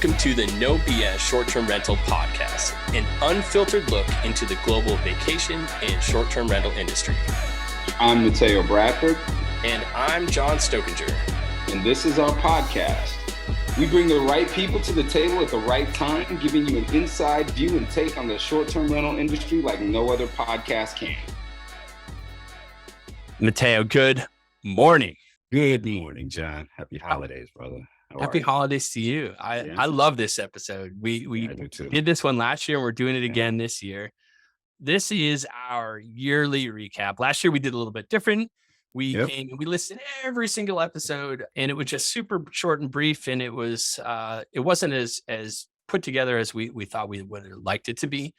Welcome to the No BS Short-Term Rental Podcast, an unfiltered look into the global vacation and short-term rental industry. I'm Mateo Bradford. And I'm John Stokinger. And this is our podcast. We bring the right people to the table at the right time, giving you an inside view and take on the short-term rental industry like no other podcast can. Mateo, good morning. Good morning, John. Happy holidays, brother. Happy holidays to you. I love this episode. We did this one last year and we're doing it again this year. This is our yearly recap. Last year we did a little bit different. We came and we listed every single episode and it was just super short and brief. And it wasn't as put together as we thought we would have liked it to be.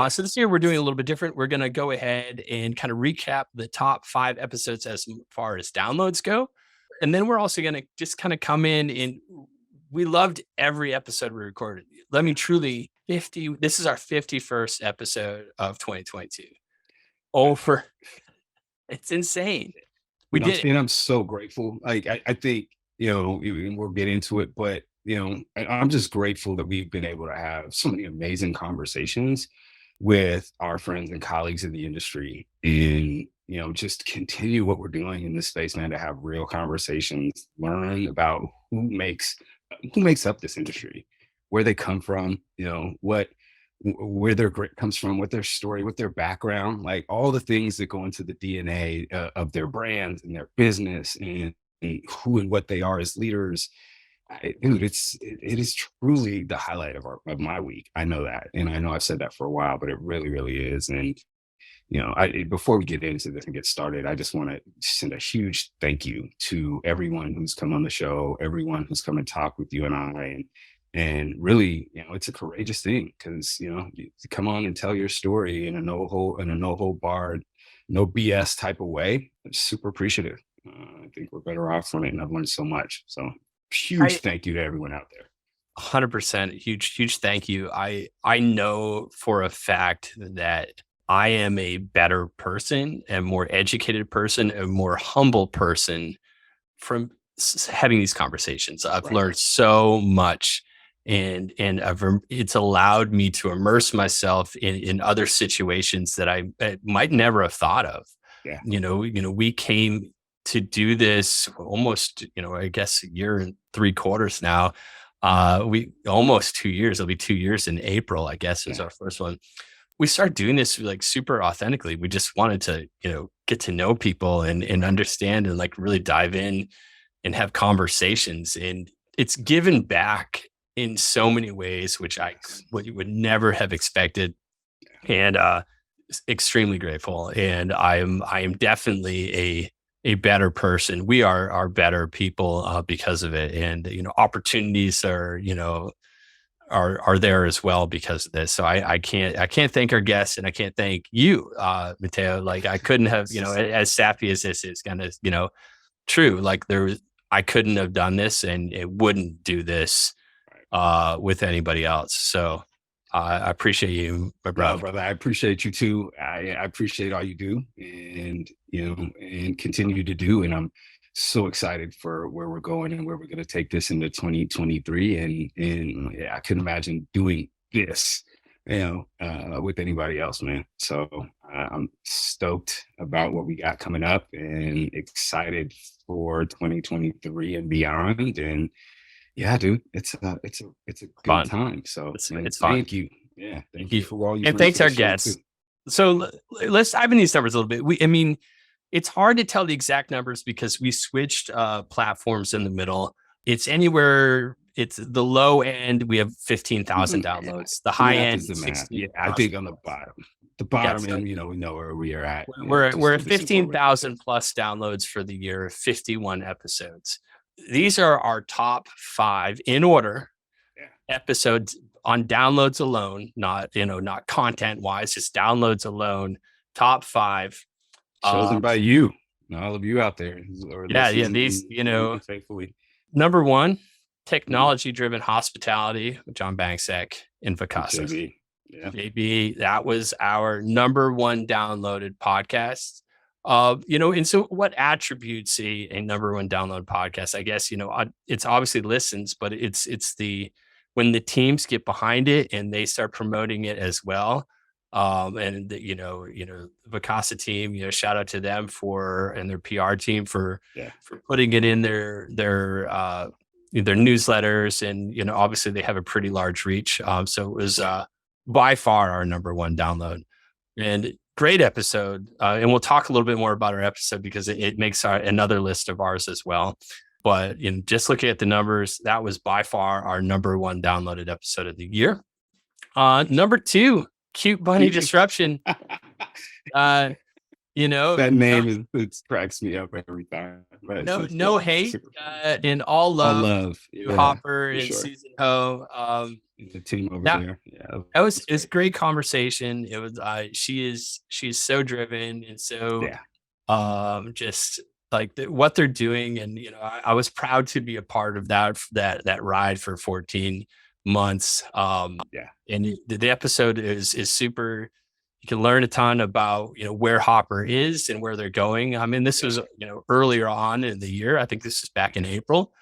So this year we're doing a little bit different. We're going to go ahead and kind of recap the top 5 episodes as far as downloads go. And then we're also going to just kind of come in and we loved every episode we recorded. This is our 51st episode of 2022. It's insane. We did. And I'm so grateful. Like, I think, we'll get into it, but, I'm just grateful that we've been able to have so many amazing conversations with our friends and colleagues in the industry and, just continue what we're doing in this space, man, to have real conversations, learn about who makes up this industry, where they come from, where their grit comes from, what their story, what their background, like all the things that go into the DNA of their brands and their business and who and what they are as leaders. It is truly the highlight of my week. I know that. And I know I've said that for a while, but it really, really is. And, before we get into this and get started, I just want to send a huge thank you to everyone who's come on the show, everyone who's come and talked with you and I. And really, it's a courageous thing because, to come on and tell your story in a no hold barred, no BS type of way. I'm super appreciative. I think we're better off from it. And I've learned so much. So huge thank you to everyone out there. 100%. Huge thank you. I know for a fact that I am a better person, a more educated person, a more humble person from having these conversations. I've learned so much and it's allowed me to immerse myself in other situations that I might never have thought of. Yeah. We came to do this almost, I guess 1.75 years now. We almost 2 years. It'll be 2 years in April, I guess, is our first one. We started doing this like super authentically. We just wanted to, get to know people and understand and like really dive in and have conversations. And it's given back in so many ways, which I would never have expected. And extremely grateful. And I am definitely a better person. We are better people because of it. And, opportunities are there as well because of this. So I can't thank our guests and I can't thank you, Mateo. Like I couldn't have, as sappy as this is kind of, true. Like I couldn't have done this and it wouldn't do this with anybody else. So I appreciate you, my brother. I appreciate you too. I appreciate all you do and, and continue to do. And I'm so excited for where we're going and where we're going to take this into 2023. And I couldn't imagine doing this, with anybody else, man. So I'm stoked about what we got coming up and excited for 2023 and beyond. And yeah, dude, it's a good time. So it's fun. Thank you. Yeah. Thank you for all you. And thanks our guests. Too. So let's dive in these numbers a little bit. It's hard to tell the exact numbers because we switched platforms in the middle. It's anywhere. It's the low end. We have 15,000 downloads. The high end is 60. Yeah, I think on the bottom end, we know where we are at. We're at 15,000 plus downloads for the year, 51 episodes. These are our top 5 in order episodes on downloads alone, not content wise, just downloads alone. Top 5 chosen by you, all of you out there. These, faithfully. Number 1, technology driven hospitality with John Banksek in Vacasa. JB, that was our number 1 downloaded podcast. And so what attributes a number 1 download podcast? I guess, it's obviously listens, but it's the when the teams get behind it and they start promoting it as well. And Vacasa team, shout out to them and their PR team for putting it in their newsletters, and obviously they have a pretty large reach. So it was by far our number one download, and great episode. And we'll talk a little bit more about our episode because it makes another list of ours as well. But just looking at the numbers, that was by far our number one downloaded episode of the year. Number two, Cute Bunny Disruption. That name it cracks me up every time. But no hate, and all love. Hopper and sure. Susan Ho. The team over there. Yeah, it's a great conversation. It was she's so driven and so just like what they're doing, and I was proud to be a part of that ride for 14 months. And the episode is super. You can learn a ton about where Hopper is and where they're going. I mean, this was earlier on in the year. I think this is back in April,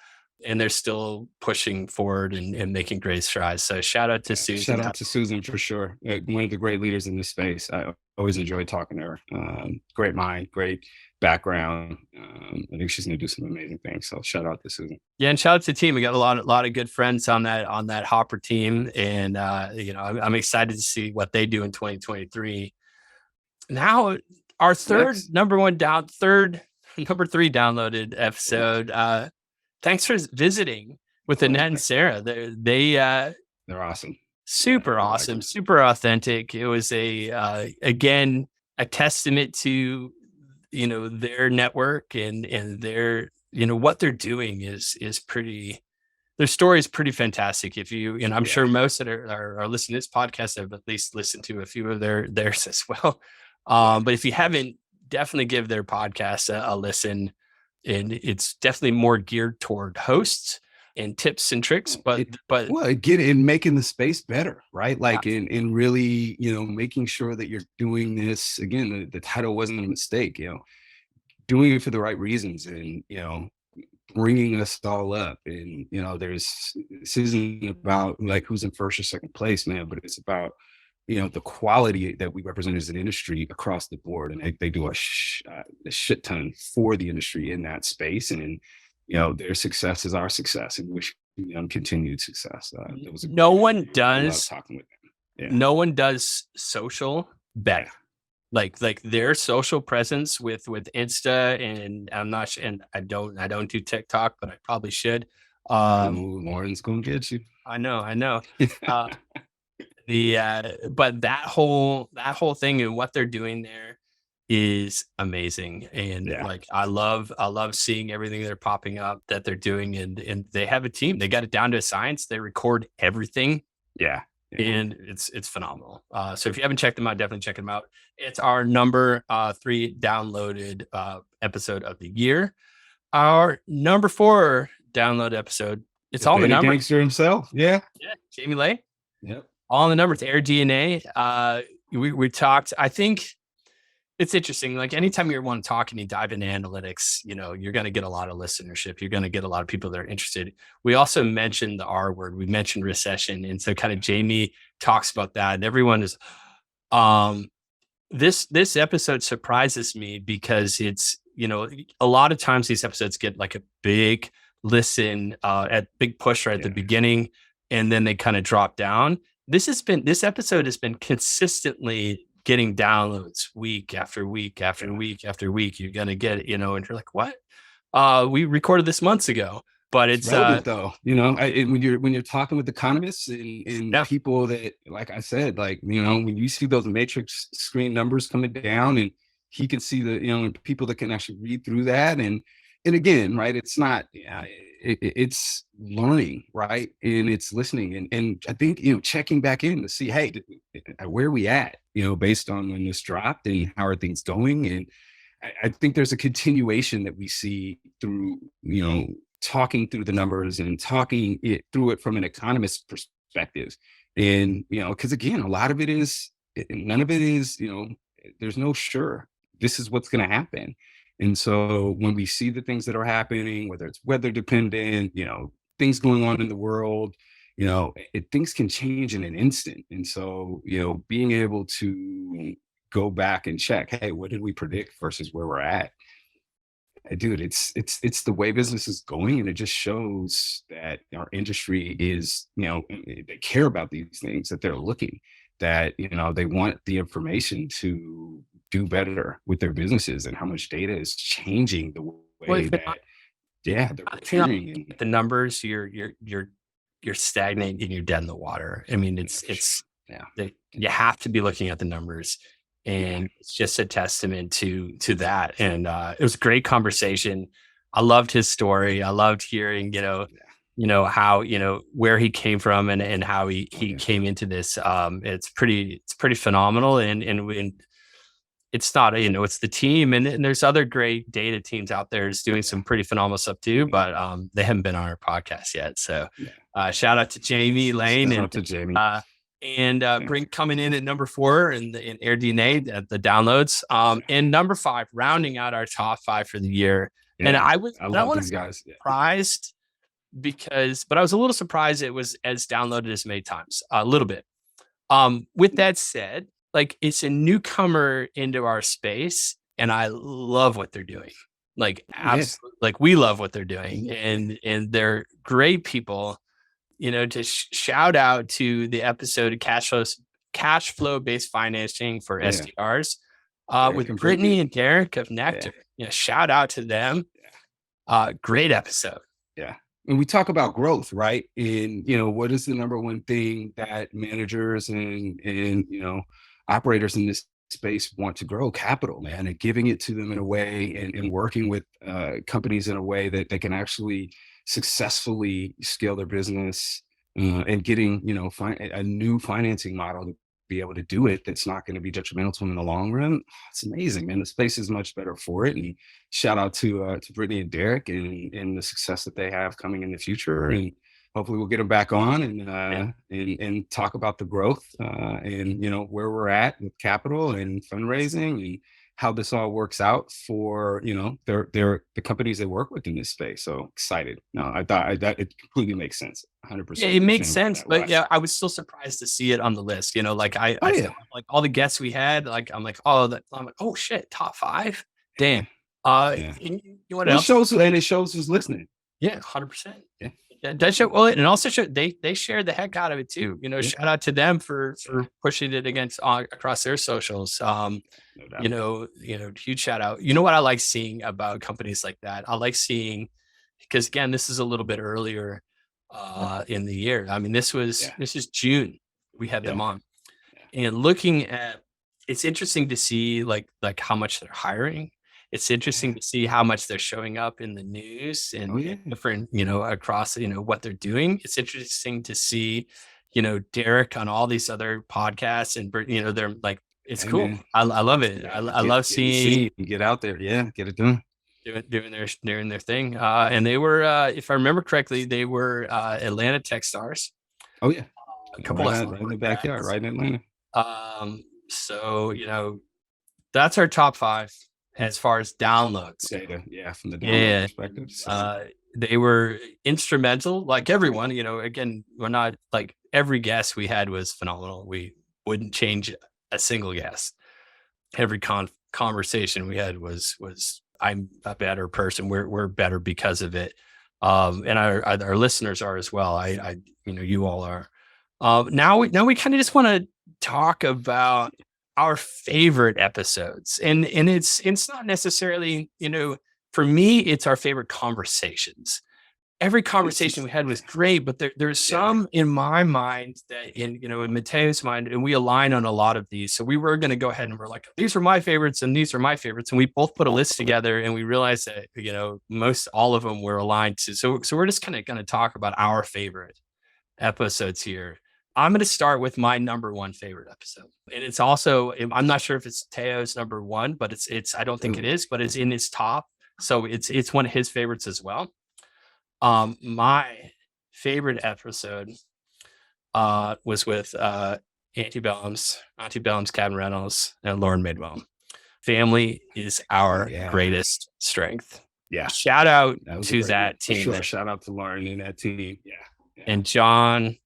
and they're still pushing forward and making great strides. So shout out to Susan. Shout out to Susan for sure. One of the great leaders in this space. I always enjoy talking to her. Great mind, great background. I think she's going to do some amazing things. So shout out to Susan. Yeah, and shout out to the team. We got a lot of good friends on that Hopper team, and I'm excited to see what they do in 2023. Now, our number three downloaded episode. Thanks for visiting with Annette and Sarah. They're awesome. Super awesome, super authentic. It was again a testament to their network and their what they're doing is pretty. Their story is pretty fantastic. If I'm sure most that are listening to this podcast have at least listened to a few of theirs as well. But if you haven't, definitely give their podcast a listen. And it's definitely more geared toward hosts and tips and tricks, but get in making the space better, right? Like in really, making sure that you're doing this again. The title wasn't a mistake, doing it for the right reasons, and bringing us all up. And this isn't about like who's in first or second place, man, but it's about the quality that we represent as an industry across the board. And they do a shit ton for the industry in that space. And, their success is our success, and wish them continued success. No one does talking with them. Yeah. No one does social better. Like their social presence with Insta, and I'm not, and I don't do TikTok, but I probably should. Lauren's gonna get you. I know. But that whole thing and what they're doing there is amazing. And I love seeing everything they're popping up that they're doing, and they have a team. They got it down to a science. They record everything. Yeah. And it's phenomenal. So if you haven't checked them out, definitely check them out. It's our number 3 downloaded episode of the year. Our number 4 download episode. It's all in the numbers. Gangster himself. Yeah. Jamie Lay. Yep. All in the numbers. Air DNA. We talked. I think it's interesting. Like anytime you want to talk and you dive into analytics, you're going to get a lot of listenership. You're going to get a lot of people that are interested. We also mentioned the R word. We mentioned recession. And so kind of Jamie talks about that. And everyone is, this episode surprises me because it's, a lot of times these episodes get like a big listen, big push right at the beginning, and then they kind of drop down. This episode has been consistently getting downloads week after week after week after week. You're gonna get and you're like, what? We recorded this months ago, but it's relevant though. When you're talking with economists and people that, like I said, like when you see those matrix screen numbers coming down, and he can see the people that can actually read through that, and again, right? It's not. It's learning, right? And it's listening, and I think checking back in to see, hey, where are we at? Based on when this dropped and how are things going. And I think there's a continuation that we see through talking through the numbers and talking it through it from an economist's perspective. And because again, a lot of it is, none of it is, there's no sure this is what's going to happen. And so when we see the things that are happening, whether it's weather dependent, things going on in the world, things can change in an instant. And so, being able to go back and check, hey, what did we predict versus where we're at? Dude, it's the way business is going, and it just shows that our industry is, they care about these things, that they're looking, that they want the information to do better with their businesses, and how much data is changing the Well, way that they're if you're not preparing. looking at the numbers, you're stagnant and you're dead in the water. I mean, you have to be looking at the numbers, and it's just a testament to that. And it was a great conversation. I loved his story. I loved hearing, how, where he came from, and how he came into this. It's pretty phenomenal. And it's not, it's the team, and there's other great data teams out there doing some pretty phenomenal stuff too, but they haven't been on our podcast yet. So shout out to Jamie Lane and coming in at number 4 in Air DNA at the downloads. And number 5, rounding out our top 5 for the year. And I love these guys. Surprised but I was a little surprised it was as downloaded as many times, a little bit. With that said, like, it's a newcomer into our space, and I love what they're doing. Like, absolutely, like, we love what they're doing, and they're great people. To shout out to the episode of cash flow based financing for SDRs with Brittany and Derek of Nectar. Shout out to them. Great episode. Yeah. And we talk about growth, right? And, what is the number one thing that managers and operators in this space want to grow? Capital, man, and giving it to them in a way, and working with companies in a way that they can actually successfully scale their business, and getting, a new financing model to be able to do it that's not going to be detrimental to them in the long run. It's amazing, man. The space is much better for it. And shout out to Brittany and Derek and the success that they have coming in the future. And hopefully we'll get them back on and talk about the growth, and where we're at with capital and fundraising, and how this all works out for the companies they work with in this space. So excited. No, I thought that it completely makes sense. 100%. Yeah, it makes sense. But I was still surprised to see it on the list. Like like all the guests we had, like I'm like, oh shit, top 5. Damn. You know what else? It shows who's listening. Yeah, 100%. Yeah. That show, well, and also they shared the heck out of it too. Shout out to them for pushing it across their socials. Huge shout out. You know what I like seeing about companies like that? I like seeing, because again, this is a little bit earlier in the year. I mean, this is June. We had them on, and looking at, it's interesting to see like how much they're hiring. It's interesting to see how much they're showing up in the news and different, across, what they're doing. It's interesting to see, Derek on all these other podcasts, and, they're like, it's cool. I love it. I love seeing get out there. Yeah. Get it done. Doing their thing. And they were, if I remember correctly, they were Atlanta Tech Stars. Oh yeah. A couple right in the backyard, right in Atlanta. So, that's our top 5. As far as downloads, data, from the download perspective, they were instrumental. Like everyone, again, we're not like, every guest we had was phenomenal. We wouldn't change a single guest. Every conversation we had was I'm a better person. We're better because of it, and our listeners are as well. You all are. Now we kind of just want to talk about our favorite episodes, and it's not necessarily, for me, it's our favorite conversations. Every conversation we had was great, but there's some in my mind that in Mateo's mind, and we align on a lot of these. So we were going to go ahead and we're like, these are my favorites and these are my favorites. And we both put a list together, and we realized that, most all of them were aligned to. So we're just kind of going to talk about our favorite episodes here. I'm going to start with my number 1 favorite episode. And it's also, I'm not sure if it's Teo's number 1, but it's I don't think it is, but it's in his top. So it's one of his favorites as well. My favorite episode was with Antebellum's Cabin Rentals and Lauren Midwell. Family is our greatest strength. Yeah. Shout out to that team. Sure. Shout out to Lauren and that team. Yeah. And John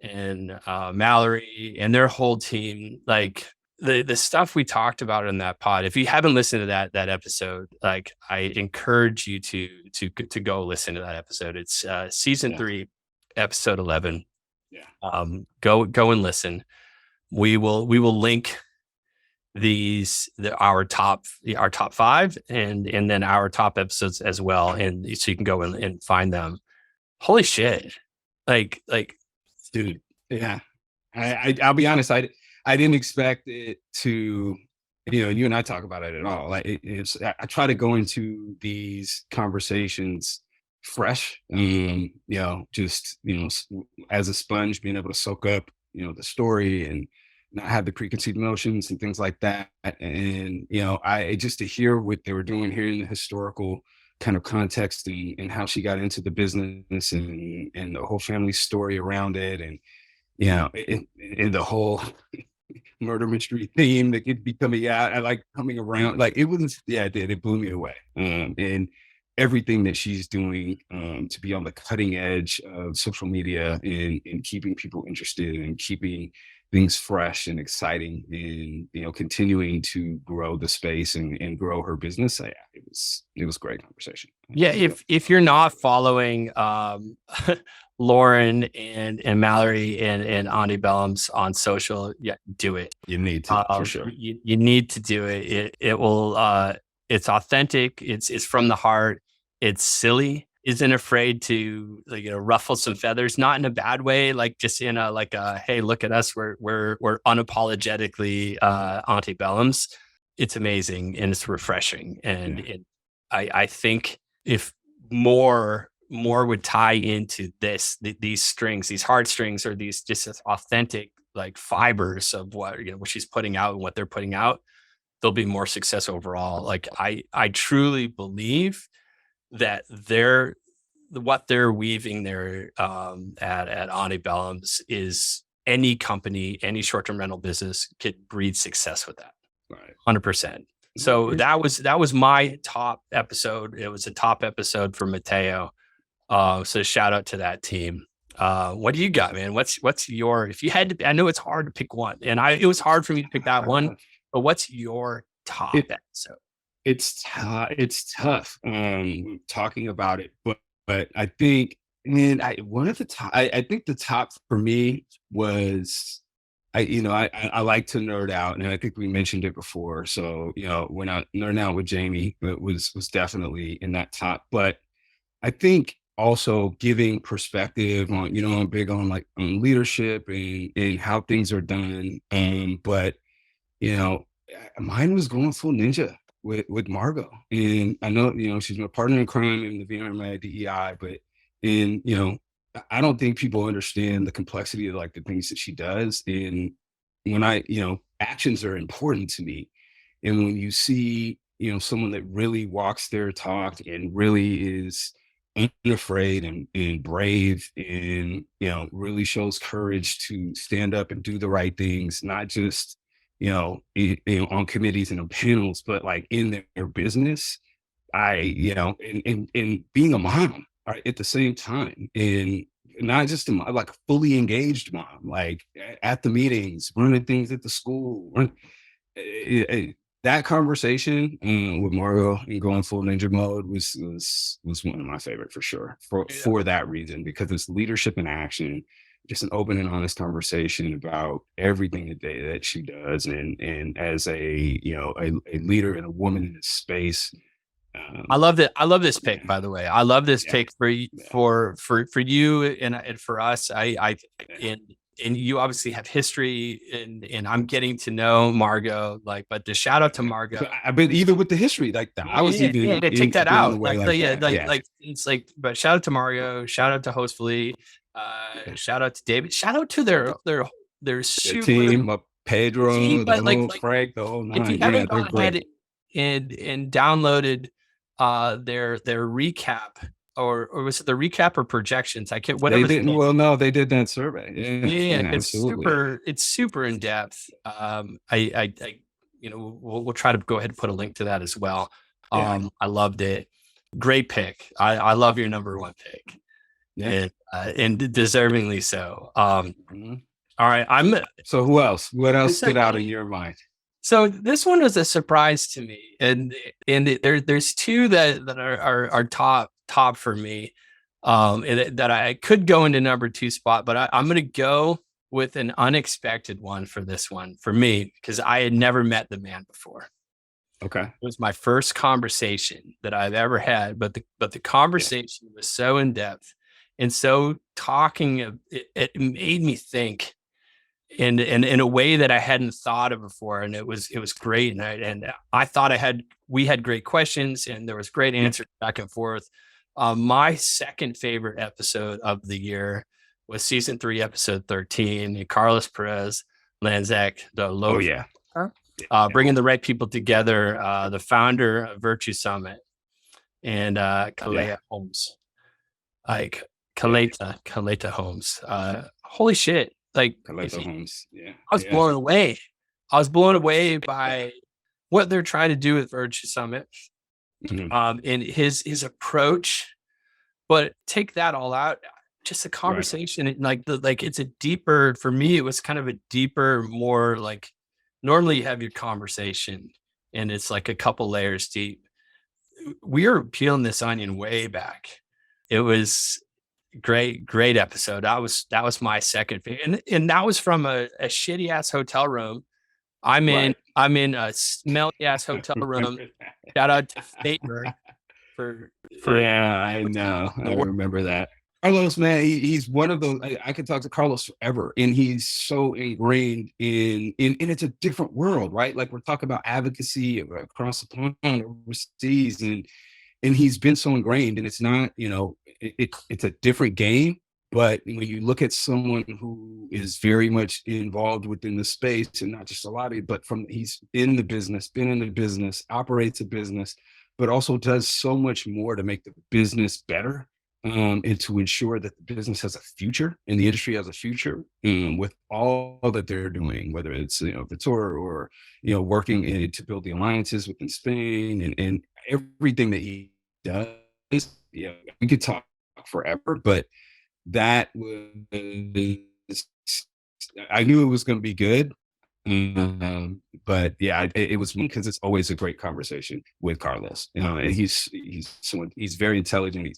and Mallory and their whole team. Like the stuff we talked about in that pod. If you haven't listened to that episode, like I encourage you to go listen to that episode. It's season 3, episode 11. Yeah. Go and listen. We will link our top 5 and then our top episodes as well, and so you can go and find them. Holy shit. Like dude, yeah. I'll be honest, I didn't expect it to, you and I talk about it at all. Like I try to go into these conversations fresh, just as a sponge, being able to soak up the story and not have the preconceived notions and things like that. And I just to hear what they were doing here in the historical kind of context and how she got into the business and the whole family story around it, and and the whole murder mystery theme that could be coming out. I like coming around. Like it was, it did. It blew me away. And everything that she's doing to be on the cutting edge of social media and keeping people interested and keeping things fresh and exciting, and continuing to grow the space and grow her business. It was great conversation. Yeah, if you're not following Lauren and Mallory and Auntie Bellums on social, do it. You need to, for sure. You need to do it. It will. It's authentic. It's from the heart. It's silly. Isn't afraid to ruffle some feathers, not in a bad way, like just in a hey, look at us, we're unapologetically Auntie Bellums. It's amazing and it's refreshing, and I think if more would tie into these strings, these heartstrings, or these just authentic like fibers of what she's putting out and what they're putting out, there'll be more success overall. Like I truly believe that what they're weaving there at Auntie Bellums is any company, any short-term rental business could breed success with that. Right. 100%. So that was my top episode. It was a top episode for Mateo. So shout out to that team. What do you got, man? What's your, if you had to, I know it's hard to pick one, and it was hard for me to pick that one, but what's your top episode? It's tough talking about it, but I think, one of the top, I think the top for me was, I like to nerd out, and I think we mentioned it before. So, when I nerd out with Jamie, it was definitely in that top. But I think also giving perspective on, I'm big on on leadership and how things are done. But mine was going full ninja with Margot. And I know, she's my partner in crime in the VMI DEI, but I don't think people understand the complexity of the things that she does. And when actions are important to me. And when you see, someone that really walks their talk and really is unafraid and brave and, really shows courage to stand up and do the right things, not just, on committees and on panels, but in their business, and being a mom, right, at the same time, and not just a mom, a fully engaged mom, at the meetings, running things at the school. That conversation with Mario and going full ninja mode was one of my favorite for sure, for that reason, because it's leadership in action, just an open and honest conversation about everything that she does, and as a leader and a woman in this space. I love that. I love this pick, by the way. I love this pick for you and for us. And you obviously have history, and I'm getting to know Margot, but the shout out to Margot. I've been even with the history, I was take that out. But shout out to Margot, shout out to Hostfully, shout out to David, shout out to their super team, Pedro, team, Frank, the whole nine. If you haven't gone ahead and downloaded their recap, or was it the recap or projections? I can't. Whatever. They didn't. Well, no, they did that survey. Yeah, it's super in depth. We'll try to go ahead and put a link to that as well. I loved it. Great pick. I love your number one pick. and deservingly so. Mhm. All right, So who else? What else It's stood like- out in your mind? so this one was a surprise to me, and there's two that are top for me, and that I could go into number two spot, but I'm going to go with an unexpected one for this one for me because I had never met the man before. Okay. It was my first conversation that I've ever had, but the conversation was so in depth and so talking. It made me think in a way that I hadn't thought of before, and it was great. And I thought we had great questions, and there was great answers back and forth. My second favorite episode of the year was season 3, episode 13, and Carlos Perez Lanzac, the low. Oh yeah. Bringing the right people together, the founder of Virtue Summit, and Kalea Holmes, like Kaleta Holmes. Holy shit! Like Kaleta Holmes. Yeah, I was blown away. I was blown away by what they're trying to do with Virtue Summit, and his approach. But take that all out, just a conversation, like it's a deeper. For me, it was kind of a deeper, more like. Normally you have your conversation and it's like a couple layers deep. We are peeling this onion way back. It was great episode. That was my second favorite. And that was from a shitty ass hotel room. I'm in a smelly ass hotel room. Shout out to Favor for yeah, I know. I remember that. Carlos, man, he's one of those. I could talk to Carlos forever, and he's so ingrained in it's a different world, right? Like we're talking about advocacy across the pond, overseas, and he's been so ingrained, and it's not, it's a different game. But when you look at someone who is very much involved within the space, and not just a lot of, but he's in the business, been in the business, operates a business, but also does so much more to make the business better. And to ensure that the business has a future and the industry has a future with all that they're doing, whether it's the tour or working to build the alliances within Spain and everything that he does. Yeah, we could talk forever, but that was, I knew it was going to be good. But yeah, it was because it's always a great conversation with Carlos. And he's very intelligent.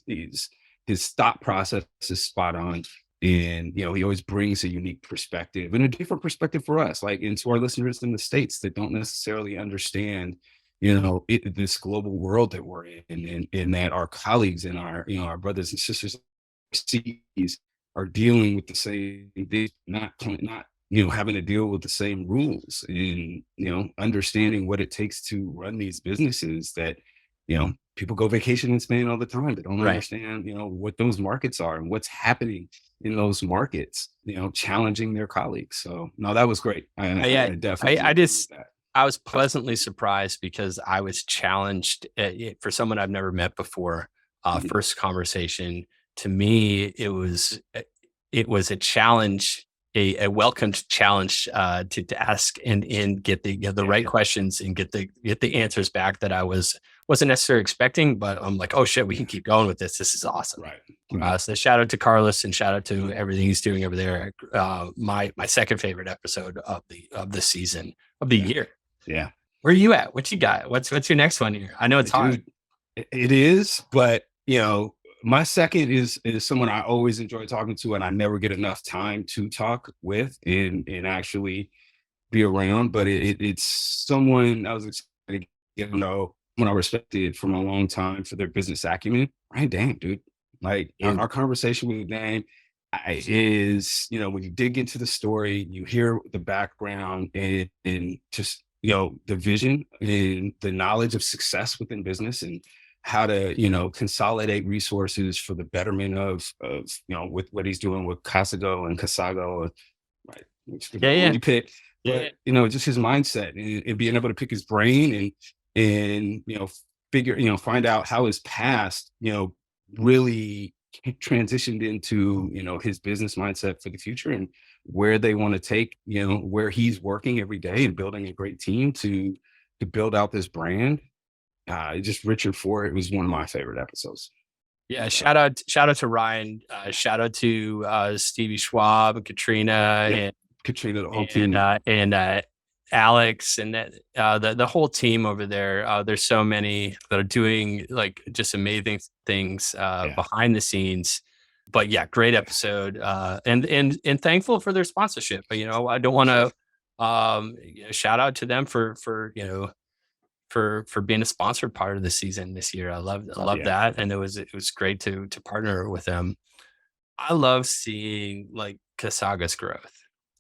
His thought process is spot on, and he always brings a unique perspective and a different perspective for us, like into our listeners in the States that don't necessarily understand this global world that we're in, and that our colleagues and our brothers and sisters overseas are dealing with the same, they not having to deal with the same rules, and understanding what it takes to run these businesses that people go vacation in Spain all the time. They don't understand, what those markets are and what's happening in those markets, challenging their colleagues. So no, that was great. I definitely I was pleasantly surprised because I was challenged for someone I've never met before. First conversation to me, it was a challenge, a welcomed challenge to ask and get the right questions and get the answers back that I wasn't necessarily expecting, but I'm like, oh shit, we can keep going with this. This is awesome. Right. So shout out to Carlos and shout out to everything he's doing over there. My second favorite episode of the season of the year. Yeah. Where are you at? What you got? What's your next one here? I know it's hard. It is, but my second is someone I always enjoy talking to, and I never get enough time to talk with and actually be around. But it's someone I was excited to get to know, when I respected from a long time for their business acumen. Right, damn, dude. Like our conversation with Dan is, when you dig into the story, you hear the background and just the vision and the knowledge of success within business, and how to consolidate resources for the betterment of with what he's doing with Casago and Casago, right? You pick, but just his mindset and being able to pick his brain and figure find out how his past really transitioned into his business mindset for the future, and where they want to take where he's working every day and building a great team to build out this brand. Just Richard Ford, it was one of my favorite episodes. Yeah, shout out to Ryan. Shout out to Stevie Schwab and Katrina Katrina, the whole team, and Alex and the whole team over there. There's so many that are doing like just amazing things behind the scenes. But yeah, great episode. And thankful for their sponsorship. But I don't want to shout out to them for being a sponsored part of the season this year. I love that, and it was great to partner with them. I love seeing like Kasaga's growth.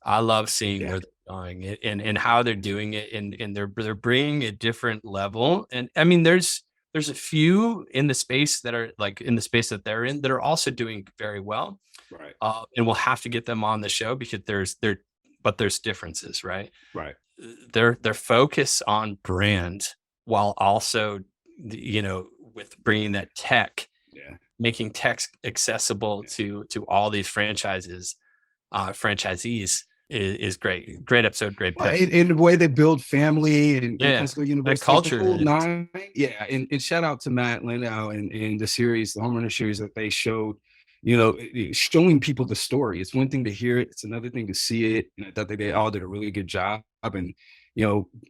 I love seeing where they're going and how they're doing it, and they're bringing a different level. And I mean, there's a few in the space that are like in the space that they're in that are also doing very well, right? And we'll have to get them on the show because there's differences, right? Right. Their focus on brand while also, with bringing that tech, making tech accessible to all these franchisees is great. Great episode, great pick. In the way they build family and that culture. And shout out to Matt Lindau and the series, the Home Runner series that they showed, showing people the story. It's one thing to hear it, it's another thing to see it. And I thought they all did a really good job. And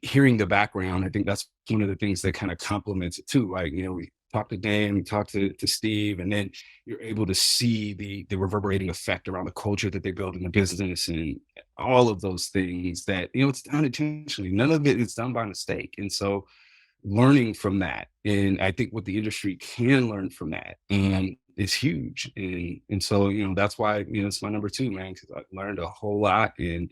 hearing the background, I think that's one of the things that kind of complements it too. Like, we talked to Dan, we talked to Steve, and then you're able to see the reverberating effect around the culture that they build in the business and all of those things that, it's done intentionally. None of it is done by mistake. And so learning from that, and I think what the industry can learn from that is huge. And so, that's why, it's my number 2, man, because I learned a whole lot and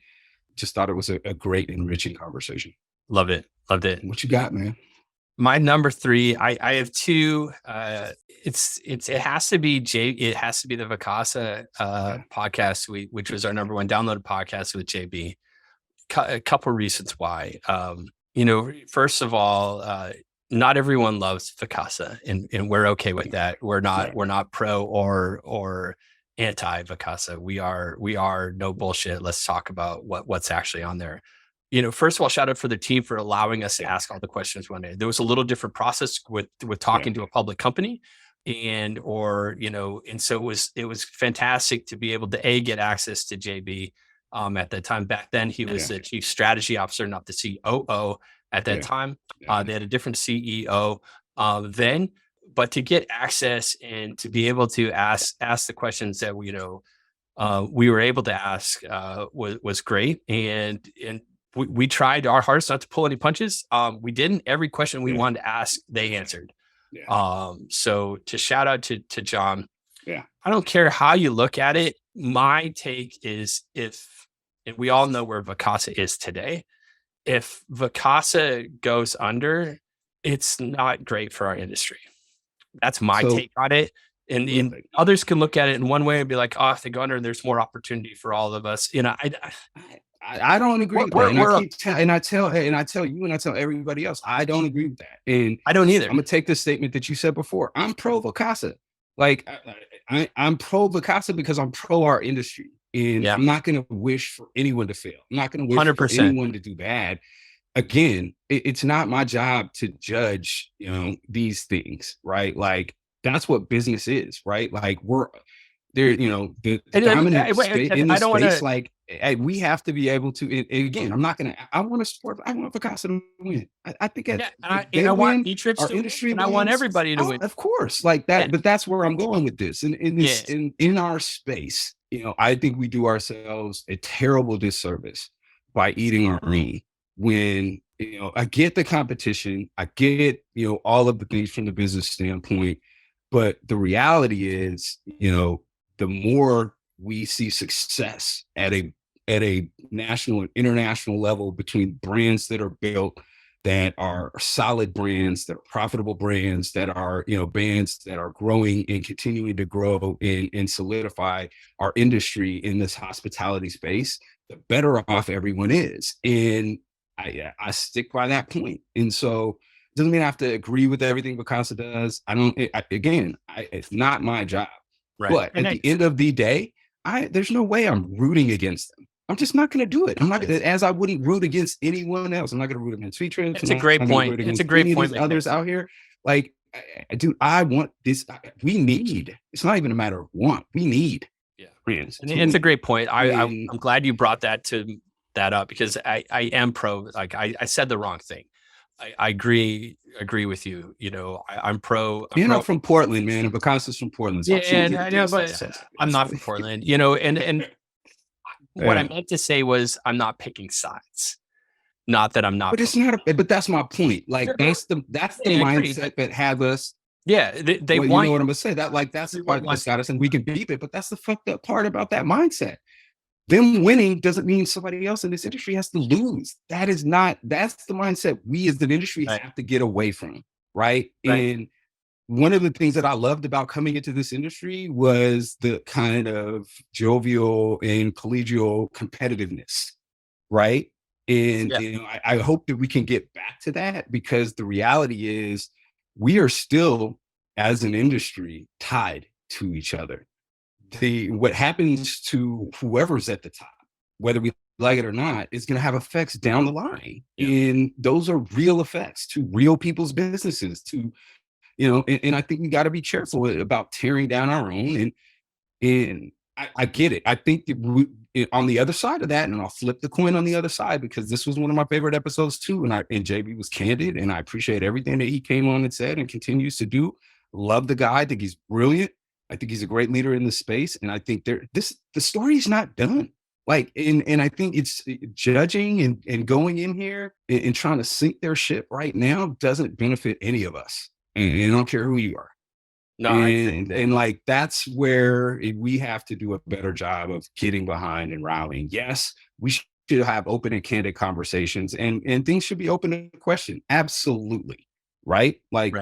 just thought it was a great, enriching conversation. Loved it. What you got, man? My number 3, I have 2. It has to be the Vacasa podcast, which was our number 1 downloaded podcast with JB. A couple reasons why. First of all, not everyone loves Vacasa, and we're okay with that. We're not pro or anti Vacasa. We are no bullshit. Let's talk about what's actually on there. First of all, shout out for the team for allowing us to ask all the questions one day. There was a little different process with talking to a public company, and so it was fantastic to be able to get access to JB. At that time, back then he was the chief strategy officer, not the COO at that time. They had a different CEO then, but to get access and to be able to ask the questions that we were able to ask was great. And we tried our hardest not to pull any punches. We didn't. Every question we wanted to ask, they answered. So to shout out to John. I don't care how you look at it. My take is and we all know where Vacasa is today. If Vacasa goes under, it's not great for our industry. That's my take on it. And others can look at it in one way and be like, oh, if they go under, there's more opportunity for all of us. I don't agree with that. And I tell you and I tell everybody else, I don't agree with that. And I don't either. I'm gonna take the statement that you said before. I'm pro Vacasa. Like I'm pro Vacasa because I'm pro our industry. And I'm not going to wish for anyone to fail. I'm not going to wish 100%. For anyone to do bad. Again, it's not my job to judge, these things, right? Like that's what business is, right? Like we're there, the dominant in this space. Like we have to be able to. And again, I want Vacasa to win. I think I want E-Trips to win, and I want everybody to win. Of course, like that. But that's where I'm going with this. And in our space. I think we do ourselves a terrible disservice by eating our own when, I get the competition, I get, all of the things from the business standpoint, but the reality is, the more we see success at a national and international level between brands that are built that are solid brands, that are profitable brands, that are, brands that are growing and continuing to grow and solidify our industry in this hospitality space, the better off everyone is. And I stick by that point. And so it doesn't mean I have to agree with everything Vacasa does. It's not my job. Right. But at the end of the day, there's no way I'm rooting against them. I'm just not going to do it. I'm not, as I wouldn't root against anyone else. I'm not going to root against Feature. It's a great point. It's a great point. Others out here, like dude, I want this. We need. It's not even a matter of want. We need. Yeah, friends. and it's a great point. And I'm glad you brought that up, because I am pro. Like I said the wrong thing. I agree with you. You know, I'm pro. you're not from Portland, man. And Picasso from Portland. So Yeah, and I know, but I'm not from Portland. You know, and what I meant to say was I'm not picking sides. Not that I'm not. But it's not. But that's my point. Like that's the mindset that have us. Yeah, they well, want. You know what I'm gonna say? That like that's the part that's got us, and we can beat it. But that's the fucked up part about that mindset. Them winning doesn't mean somebody else in this industry has to lose. That is not. That's the mindset we as the industry have to get away from, right? And one of the things that I loved about coming into this industry was the kind of jovial and collegial competitiveness, right? And you know, I hope that we can get back to that, because the reality is we are still, as an industry, tied to each other. What happens to whoever's at the top, whether we like it or not, is going to have effects down the line. And those are real effects to real people's businesses, to, you know, and I think we got to be careful about tearing down our own. And I get it. I think that on the other side of that, and I'll flip the coin on the other side, because this was one of my favorite episodes too. And JB was candid, and I appreciate everything that he came on and said and continues to do. Love the guy. I think he's brilliant. I think he's a great leader in the space. And I think the story is not done. Like, and I think it's judging and going in here and trying to sink their ship right now doesn't benefit any of us. And I don't care who you are. No, and like that's where we have to do a better job of getting behind and rallying. Yes, we should have open and candid conversations, and things should be open to question. Absolutely, right? Like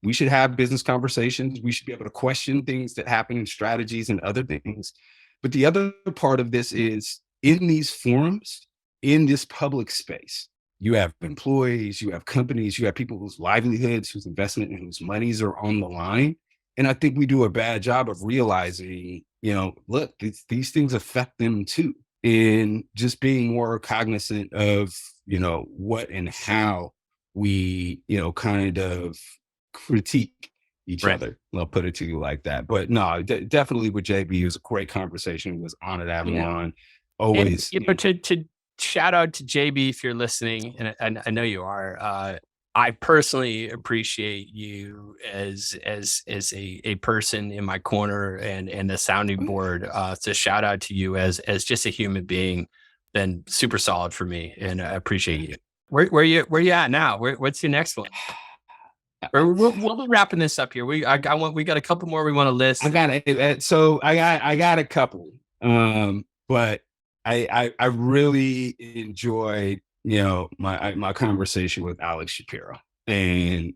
we should have business conversations. We should be able to question things that happen in strategies and other things. But the other part of this is in these forums, in this public space, you have employees, you have companies, you have people whose livelihoods, whose investment, and whose monies are on the line. And I think we do a bad job of realizing, you know, look, these things affect them too. And just being more cognizant of, you know, what and how we, you know, kind of critique each other. I'll put it to you like that. But no, definitely with JB, it was a great conversation. It was honored to have him on. Always. But to shout out to JB if you're listening, and I know you are. I personally appreciate you as a person in my corner and a sounding board. So shout out to you as just a human being. Been super solid for me, and I appreciate you. Where you at now? What's your next one? We'll be wrapping this up here. We got a couple more we want to list. I got a couple. But I really enjoyed, you know, my conversation with Alex Shapiro and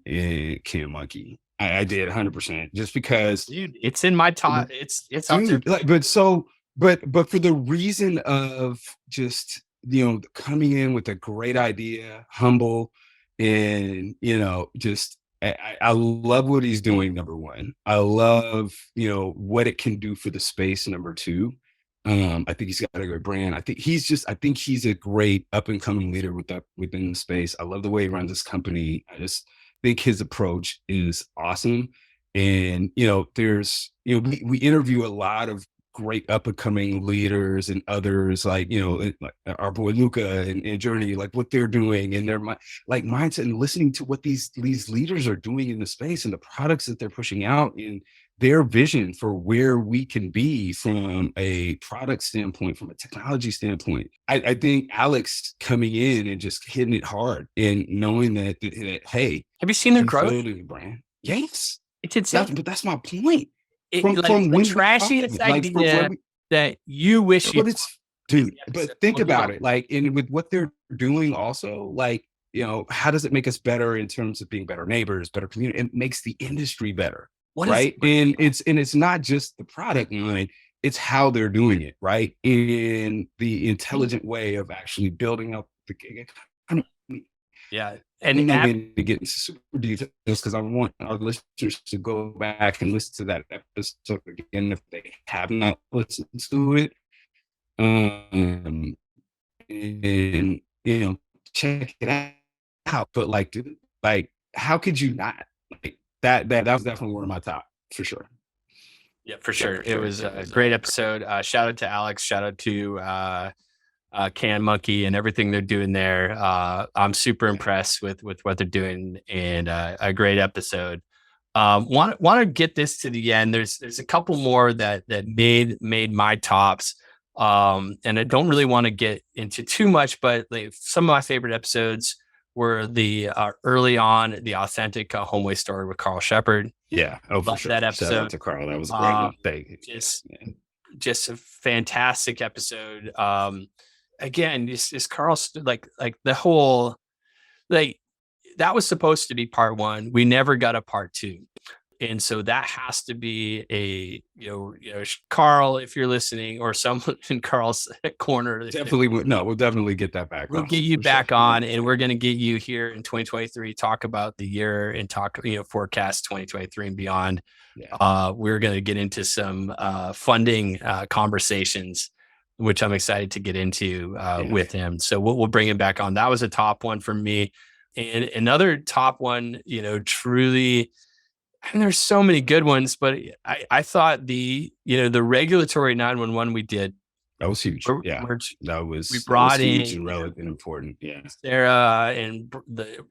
Kim Monkey. I did 100%, just because, dude, it's in my top. It's up there. Like, but for the reason of just, you know, coming in with a great idea, humble, and, you know, just I love what he's doing. Number one, I love, you know, what it can do for the space. Number two, I think he's got a great brand. I think he's a great up and coming leader within the space. I love the way he runs his company. I just think his approach is awesome. And, you know, we interview a lot of great up and coming leaders and others, like, you know, like our boy Luca and Journey, like what they're doing and their mindset, and listening to what these leaders are doing in the space and the products that they're pushing out, and their vision for where we can be from a product standpoint, from a technology standpoint. I think Alex coming in and just hitting it hard and knowing that hey, have you seen their growth? Brand? Yes. It's insane. But that's my point. From the trashiest idea that you wish you. Dude, but think about it. Like, with what they're doing also, like, you know, how does it make us better in terms of being better neighbors, better community? It makes the industry better. Right. And it's not just the product line, it's how they're doing it, right? In the intelligent way of actually building up the economy. Yeah. And to get into super details, because I want our listeners to go back and listen to that episode again if they have not listened to it. And, you know, check it out. But like, how could you not? Like, that was definitely one of my top for sure. Yeah, for sure. It was a great episode. Shout out to Alex. Shout out to Can Monkey and everything they're doing there. I'm super impressed with what they're doing, and a great episode. Want to get this to the end. There's a couple more that made my tops. And I don't really want to get into too much, but like, some of my favorite episodes were the early on the authentic homeway story with Carl Shepard. Yeah, for sure. That episode. Shout out to Carl. That was a great one. Thank you. Just a fantastic episode. Again, this Carl, like the whole, like, that was supposed to be part one. We never got a part two. And so that has to be a, Carl, if you're listening, or someone in Carl's corner. We'll definitely get that back. We'll get you back on, and we're going to get you here in 2023, talk about the year and talk, forecast 2023 and beyond. Yeah. We're going to get into some funding conversations, which I'm excited to get into with him. So we'll bring him back on. That was a top one for me. And another top one, truly, and there's so many good ones, but I thought the regulatory 911 we did. That was huge. We brought in huge and relevant and important. Yeah. Sarah and the,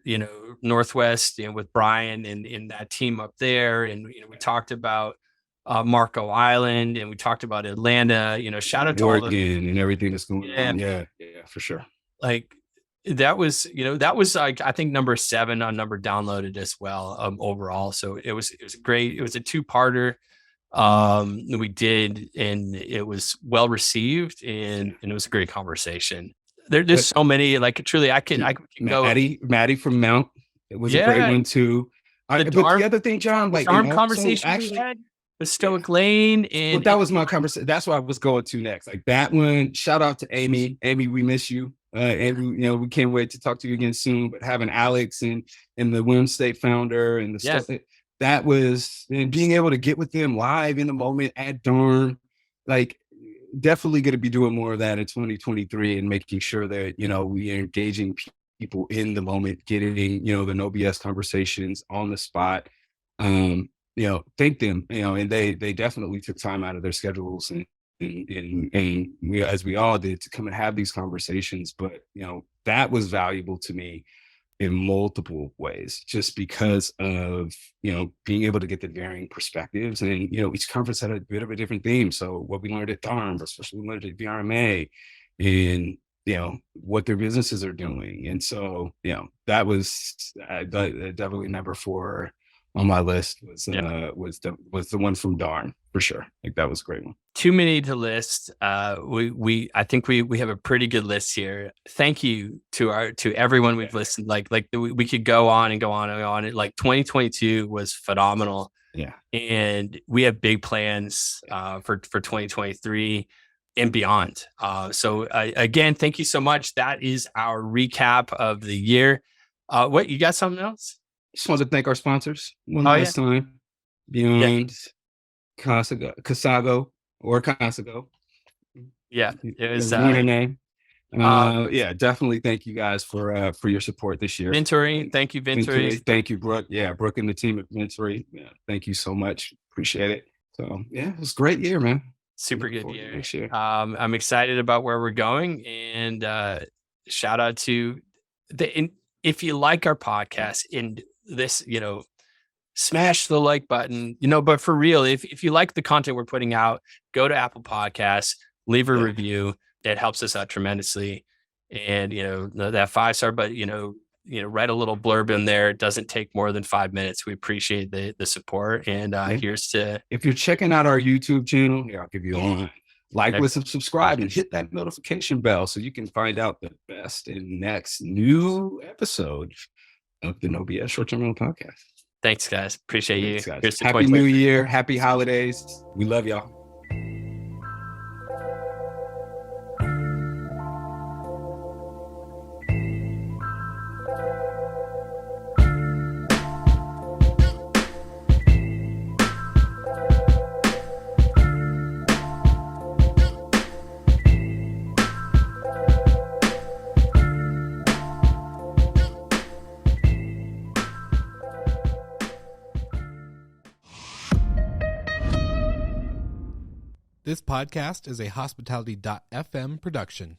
Northwest, with Brian and that team up there. And, we talked about Marco Island, and we talked about Atlanta, shout out to Oregon and everything that's going on. Yeah, for sure. Like, that was like, I think number 7 on number downloaded as well, overall. So it was great. It was a 2-parter we did, and it was well received, and it was a great conversation. There's so many, like, truly I can go. Maddie from Mount. It was a great one too. But the other thing, John, like, conversation we had with Stoic Lane, and that was my conversation. That's what I was going to next. Like that one. Shout out to Amy. Amy, we miss you. And we can't wait to talk to you again soon. But having Alex and the Williams State founder and the stuff that was, and being able to get with them live in the moment at dawn, like, definitely going to be doing more of that in 2023 and making sure that we are engaging people in the moment, getting the no BS conversations on the spot. Thank them, and they definitely took time out of their schedules and we, as we all did, to come and have these conversations. But that was valuable to me in multiple ways, just because of being able to get the varying perspectives, and each conference had a bit of a different theme. So what we learned at DARM, especially we learned at VRMA, and what their businesses are doing. And so that was definitely number 4 on my list was the one from Darn, for sure. Like, that was a great one. Too many to list. I think we have a pretty good list here. Thank you to everyone we've listened. Like we could go on and go on and on. Like, 2022 was phenomenal. Yeah. And we have big plans for 2023 and beyond. So again, thank you so much. That is our recap of the year. What, you got something else? Just wanted to thank our sponsors one last time. Beyond Casago. Yeah, it was your name. Definitely thank you guys for your support this year. Venturing, thank you, Venturing. Thank you, Brooke. Yeah, Brooke and the team at Venturing. Yeah, thank you so much. Appreciate it. So it was a great year, man. Super good year. I'm excited about where we're going, and shout out to if you like our podcast and this, smash the like button, but for real, if you like the content we're putting out, go to Apple Podcasts, leave a review. It helps us out tremendously. And, that 5-star, but, write a little blurb in there. It doesn't take more than 5 minutes. We appreciate the support. And here's to, if you're checking out our YouTube channel, I'll give you a line. Listen, subscribe, and hit that notification bell so you can find out the best and next new episode of the No BS Short-Term Rental Podcast. Thanks, guys. Appreciate you. Guys. Happy New Year. Happy holidays. We love y'all. This podcast is a Hospitality.fm production.